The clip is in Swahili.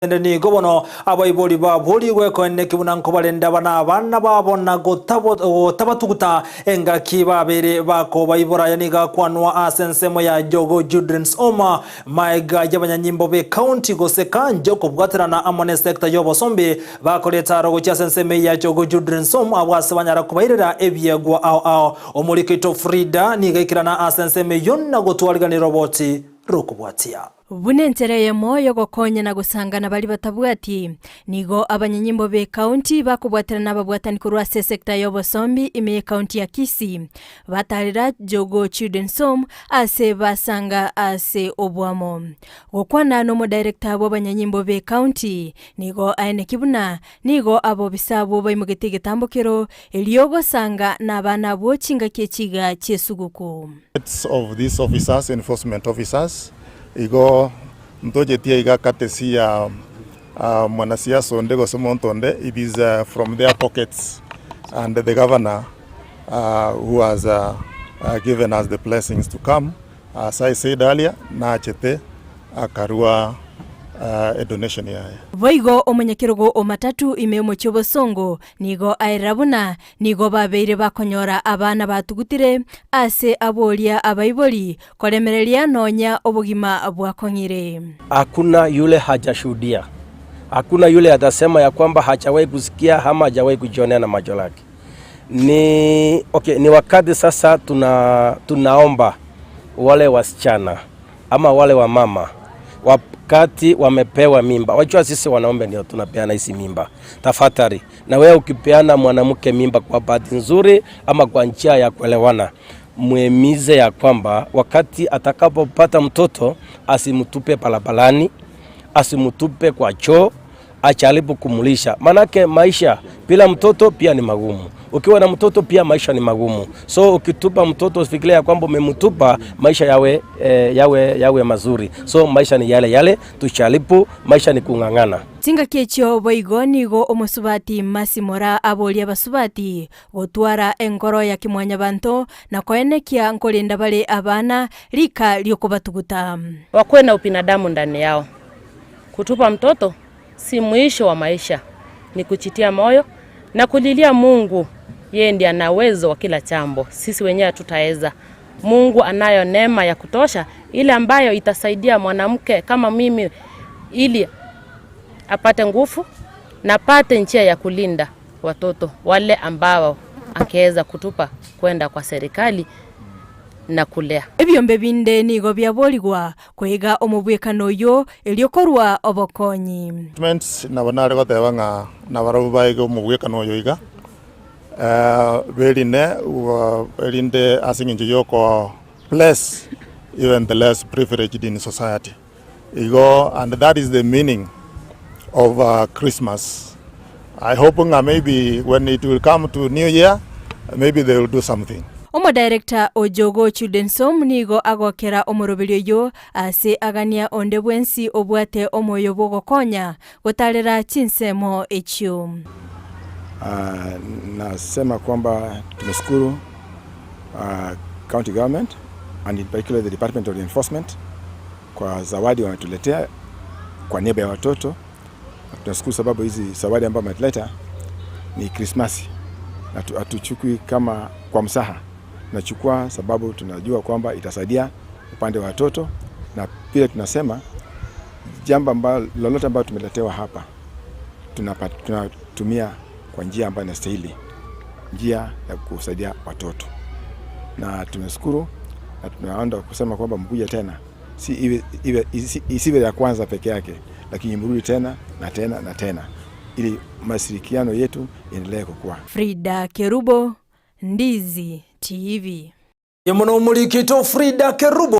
Ni gobono abayiboli babuli gwekonne kibunanko balenda bana abana babona gotabatuguta engaki babere bako bayibora yaniga kwanwa asensemo ya Jogoo Children's Home maiga y'abanyanyimbo be county goseka njoko bwaterana amone sector y'obosombe bakoleta rogo cya senseme ya Jogoo Children's Home abwase banyara kubayirira ebyegwa ao omulikito Frida nigekirana asenseme yonna gotwaliganira roboti rukubwatia Bunentereye moyo gokonya na gusangana bali batabwati nigo abanyanyimbo be county bakubwaterana babwatani kurwa sector y'obosombi ime county ya Kisii batarira Jogoo Children's Home ase basanga ase obwamo gokwana no mo director w'abanyanyimbo be county nigo aine kibuna nigo abo bisabo bayimugete gitambukiro eliyogo sanga nabana bochinga kechiga chesuguko of these officers, enforcement officers igo mtoje tia iga katesi ya mwanasiasa ondego somontonde. It is from their pockets, and the governor who has given us the blessings to come, as I said earlier, na chete akarua a donation ya Voigo omunyakirogo omatatu ime omochobo songo nigo airabuna nigo babeire bakonyora abana batugutire ase abolia abaiboli kolemerelia nonya obugima bwakonyire. Hakuna yule hajashuhudia, hakuna yule atasema ya kwamba hajawahi kusikia ama hajawahi kujionea na macho yake. Ni wakati sasa tunaomba wale wasichana ama wale wa mama wakati wamepewa mimba. Wajua sisi wanaume ndio tunapeana hizi mimba. Tafadhali na wewe ukipeana mwanamke mimba kwa bahati nzuri ama kwa njia ya kuelewana, muhimize ya kwamba wakati atakapopata mtoto asimtupe barabarani, asimtupe kwa choo, ajaribu kumulisha. Manake maisha bila mtoto pia ni magumu. Ukiwa na mtoto pia maisha ni magumu. So ukitupa mtoto usifikirie kwamba umemtupa, maisha yawe mazuri. So maisha ni yale tuchalipu, maisha ni kungangana. Tinga kecho boigoni go omosubati masimora abolia basubati gotwara engoro ya kimwanya banto na koenekia nkolinda bale abana lika liokobatuguta. Wakwe na upinadamu ndani yao. Kutupa mtoto si mwisho wa maisha, ni kuchitia moyo na kulilia Mungu. Yeye ndiye ana uwezo wa kila jambo, sisi wenyewe tutaweza. Mungu anayo neema ya kutosha ile ambayo itasaidia mwanamke kama mimi ili apate nguvu na apate njia ya kulinda watoto wale ambao angeweza kutupa kwenda kwa serikali na kulea. Ebyombe binde nigo byaboligwa kwega omubwekano yo eliokorwa obokonyi. Na banare gotebanga na barabubaige omubwekano yo iga berinde asinginjo yoko bless even the less privileged in society. Igo, and that is the meaning of Christmas. I hope maybe when it will come to New Year, maybe they will do something. Omo director o Jogoo Children's Home nigo agokera omorobelio yo ase agania onde bwensi obwate omoyo bogokonya gotarera chinsemo echo. Nasema kwamba tumeshukuru county government and in particular the Department of Enforcement kwa zawadi wametuletea kwa niaba ya watoto. Tunashukuru sababu hizi zawadi ambazo wametuleta ni Christmas. Hatuchukui kama kwa msaha. Tunachukua sababu tunajua kwamba itasaidia upande wa watoto, na pia tunasema jambo ambalo lolote ambalo tumeletewa hapa tunatumia kwa njia ambayo inastahili, njia ya kusaidia watoto. Na tunashukuru na tunaomba kusema kwamba mkuja tena, isiwe ya kwanza peke yake, lakini mrudi tena na tena na tena ili mashirikiano yetu endelee kukua. Frida Kerubo, Ndizi TV. Yemono mulikito Frida Kerubo.